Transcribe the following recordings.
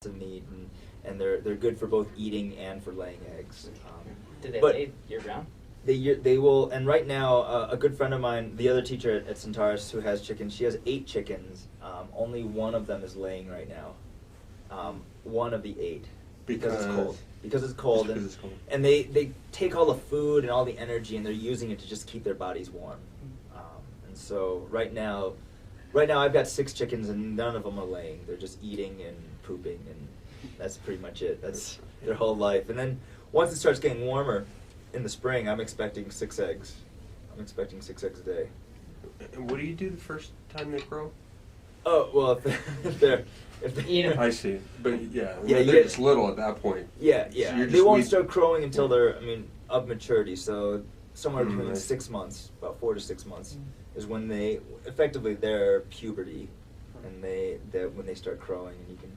of meat, and they're good for both eating and for laying eggs. Do they lay year round? They will, and right now, a good friend of mine, the other teacher at Centaurus who has chickens, she has 8 chickens. Only one of them is laying right now. One of the 8. Because it's cold. Because it's cold. And they take all the food and all the energy and they're using it to just keep their bodies warm. And so right now I've got 6 chickens and none of them are laying. They're just eating and pooping, and that's pretty much it. That's their whole life. And then once it starts getting warmer in the spring, I'm expecting 6 eggs. I'm expecting 6 eggs a day. And what do you do the first time they grow? Oh, well, if they're Eat 'em. I see. But yeah, Yeah, they're just little at that point. Yeah. So They won't start crowing until they're, of maturity. So somewhere between 6 months, about 4 to 6 months, is when they, effectively, their puberty, and when they start crowing, and you can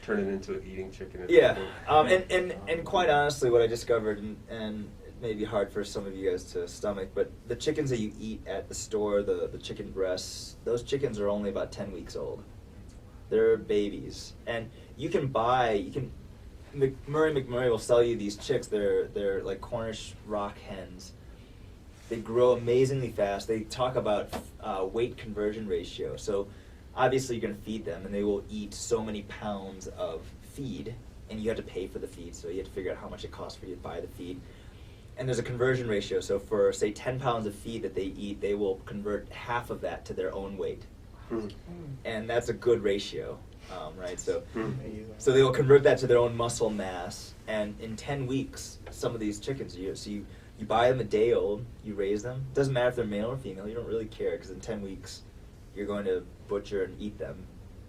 turn it into an eating chicken. Yeah, and quite honestly, what I discovered, and it may be hard for some of you guys to stomach, but the chickens that you eat at the store, the chicken breasts, those chickens are only about 10 weeks old. They're babies, and Murray McMurray will sell you these chicks. They're like Cornish rock hens. They grow amazingly fast. They talk about weight conversion ratio. So obviously you're going to feed them, and they will eat so many pounds of feed, and you have to pay for the feed. So you have to figure out how much it costs for you to buy the feed. And there's a conversion ratio. So for, say, 10 pounds of feed that they eat, they will convert half of that to their own weight. And that's a good ratio, right? So they will convert that to their own muscle mass. And in 10 weeks, some of these chickens, you buy them a day old, you raise them. Doesn't matter if they're male or female, you don't really care, because in 10 weeks, you're going to butcher and eat them.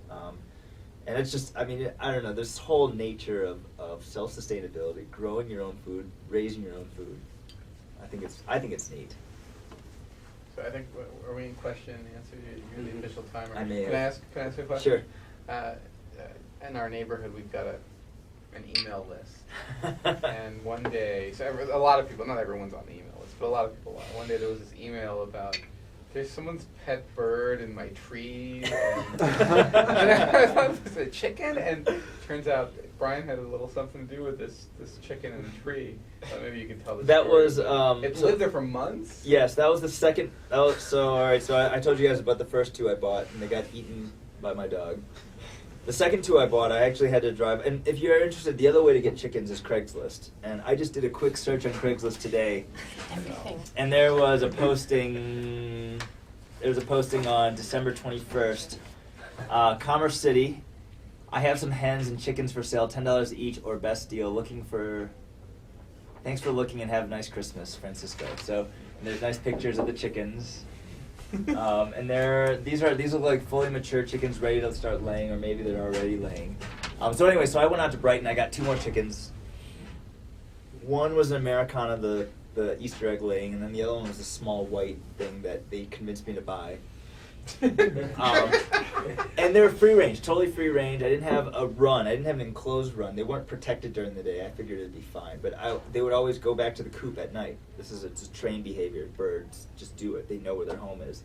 And it's just, I don't know, this whole nature of self-sustainability, growing your own food, raising your own food. I think it's neat. So I think, are we in question and answer? You're the official timer. I may Can I ask a question? Sure. In our neighborhood, we've got an email list. And one day, so a lot of people, not everyone's on the email list, but a lot of people are. One day there was this email about, there's someone's pet bird in my tree. And I thought it was a chicken, and turns out Brian had a little something to do with this chicken in the tree. Maybe you can tell the That story. was It's lived there for months. Yes, that was the second. All right. So I told you guys about the first 2 I bought, and they got eaten by my dog. The second 2 I bought, I actually had to drive. And if you're interested, the other way to get chickens is Craigslist. And I just did a quick search on Craigslist today. Everything. And there was a posting. There was a posting on December 21st. Commerce City. I have some hens and chickens for sale, $10 each or best deal. Thanks for looking and have a nice Christmas, Francisco. So there's nice pictures of the chickens. And these look like fully mature chickens ready to start laying, or maybe they're already laying. So I went out to Brighton. I got 2 more chickens. One was an Americana, the Easter egg laying, and then the other one was a small white thing that they convinced me to buy. And they were free range, totally free range. I didn't have a run. I didn't have an enclosed run. They weren't protected during the day. I figured it'd be fine. But they would always go back to the coop at night. It's trained behavior. Birds just do it. They know where their home is.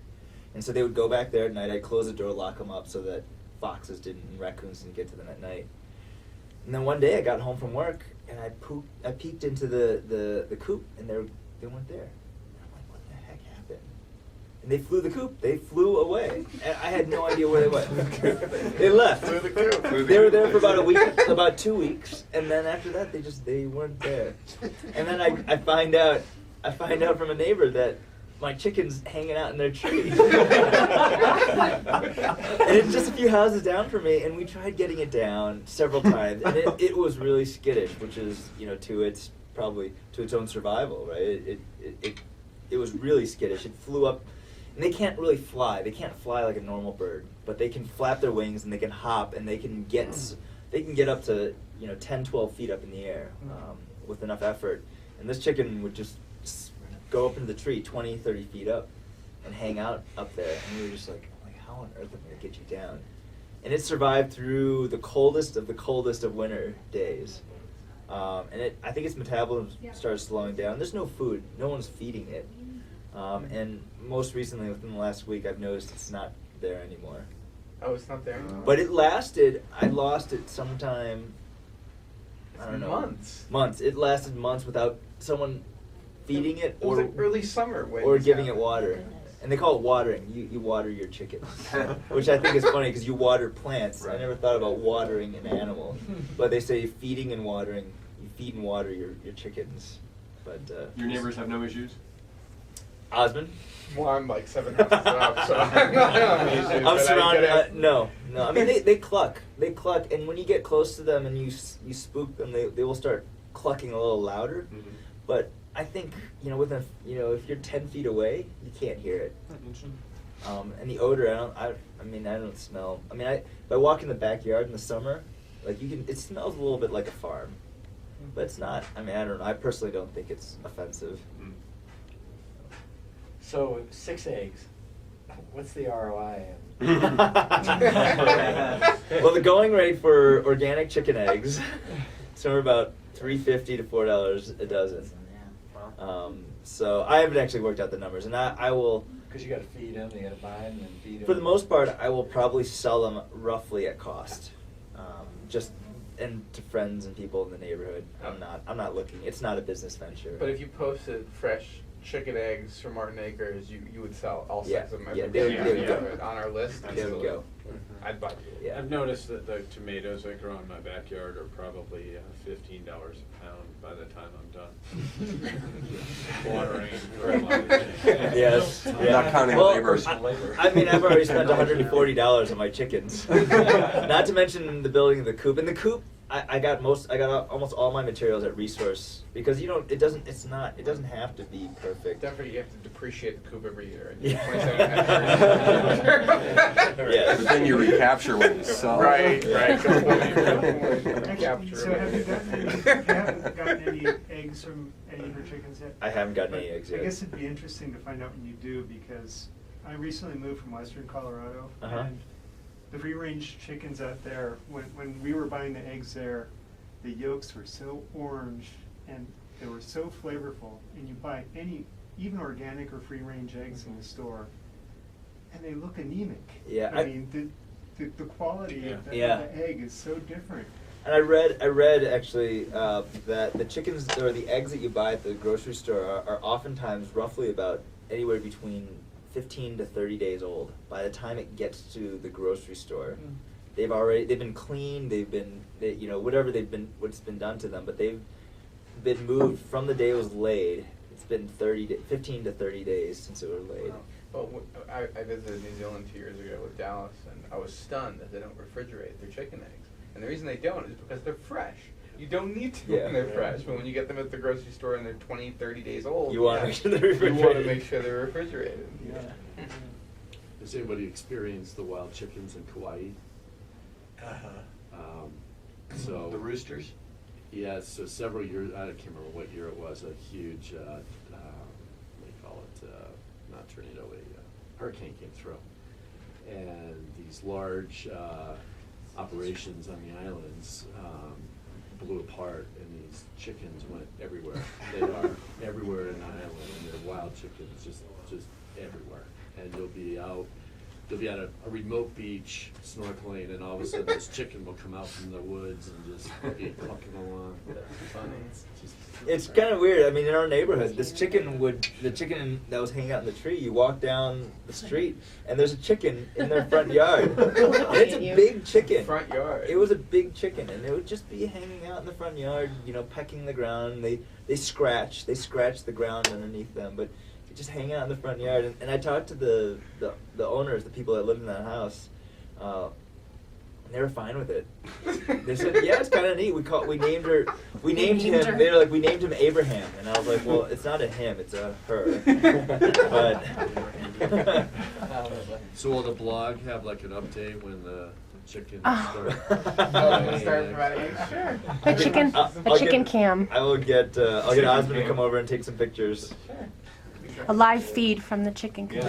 And so they would go back there at night. I'd close the door, lock them up so that foxes and raccoons didn't get to them at night. And then one day I got home from work and I peeked into the coop, and they weren't there. And they flew the coop. They flew away. And I had no idea where they went. They left. They were there for about a week, about 2 weeks, and then after that, they weren't there. And then I find out from a neighbor that my chicken's hanging out in their tree. And it's just a few houses down from me, and we tried getting it down several times, and it was really skittish, which is, to its own survival, right? It was really skittish. It flew up. And they can't really fly. They can't fly like a normal bird, but they can flap their wings and they can hop and they can get up to 10, 12 feet up in the air with enough effort. And this chicken would just go up into the tree 20, 30 feet up and hang out up there. And we were just like, how on earth am I going to get you down? And it survived through the coldest of winter days. And I think its metabolism started slowing down. There's no food. No one's feeding it. And most recently, within the last week, I've noticed it's not there anymore. Oh, it's not there anymore. But it lasted. I lost it sometime. I don't know. Months. It lasted months without someone feeding it It was or like early summer when or this giving it happened. water. And they call it watering. You water your chickens, which I think is funny because you water plants. I Right. never thought about watering an animal, but they say feeding and watering. You feed and water your chickens. But Your neighbors have no issues? Osmond. Well, I'm like 7 houses up, so I'm not on issues, I'm but I surrounded. get it. No. I mean, they cluck. They cluck, and when you get close to them and you spook them, they will start clucking a little louder. Mm-hmm. But I think if you're 10 feet away, you can't hear it. And the odor, I don't smell. I mean, if I walk in the backyard in the summer, like it smells a little bit like a farm, but it's not. I mean, I don't know. I personally don't think it's offensive. So 6 eggs. What's the ROI? Well, the going rate for organic chicken eggs, somewhere about $3.50 to $4 a dozen. So I haven't actually worked out the numbers, and I will. Because you got to feed them, you got to buy them and feed them. For the most part, I will probably sell them roughly at cost, and to friends and people in the neighborhood. I'm not looking. It's not a business venture. But if you posted fresh chicken eggs from Martin Acres, you would sell all 6 of them every yeah, day they would go. on our list. They would go. I'd buy 2. Yeah. I've noticed that the tomatoes I grow in my backyard are probably $15 a pound by the time I'm done. Watering, fertilizing. Yes. Not counting Well, labor. I mean, I've already spent $140 on my chickens. Not to mention the building of the coop. And the coop, I got almost all my materials at Resource because it doesn't have to be perfect. Don't forget you have to depreciate the coop every year. And Yeah. 27 Yes. But then you recapture when you sell. Right. Good point. Actually, so have you haven't gotten any eggs from any of your chickens yet? I haven't gotten But any eggs I yet. guess it'd be interesting to find out when you do because I recently moved from Western Colorado Uh-huh. and the free-range chickens out there, when we were buying the eggs there, the yolks were so orange and they were so flavorful. And you buy even organic or free-range eggs in the store, and they look anemic. Yeah, I mean, the quality of the egg is so different. And I read actually that the chickens or the eggs that you buy at the grocery store are oftentimes roughly about anywhere between 15 to 30 days old. By the time it gets to the grocery store, they've been cleaned, what's been done to them, but they've been moved from the day it was laid. It's been 15 to 30 days since it was laid. Well, I visited New Zealand 2 years ago with Dallas, and I was stunned that they don't refrigerate their chicken eggs. And the reason they don't is because they're fresh. You don't need to when they're fresh, but when you get them at the grocery store and they're 20, 30 days old, You want to make sure they're refrigerated. You want to make sure they're refrigerated. Yeah. Has anybody experienced the wild chickens in Kauai? So The roosters? Yeah, so several years, I can't remember what year it was, a huge, what do you call it, not tornado, a hurricane came through. And these large operations on the islands blew apart, and these chickens went everywhere. They are everywhere in the island, and they're wild chickens, just everywhere. And you'll be at a remote beach snorkeling, and all of a sudden this chicken will come out from the woods and just be clucking along. It's kind of weird. I mean, in our neighborhood, the chicken that was hanging out in the tree, you walk down the street, and there's a chicken in their front yard. And it's a big chicken. Front yard. It was a big chicken, and it would just be hanging out in the front yard, pecking the ground. They scratch the ground underneath them, but they just hang out in the front yard. And I talked to the owners, the people that lived in that house. And they were fine with it. They said, "Yeah, it's kind of neat." We named him. They were like, "We named him Abraham," and I was like, "Well, it's not a him, it's a her." But So will the blog have like an update when the chickens Oh. start? Sure. A chicken, I'll chicken get- cam, I will get Osmond to come over and take some pictures. a live feed from the chicken cam.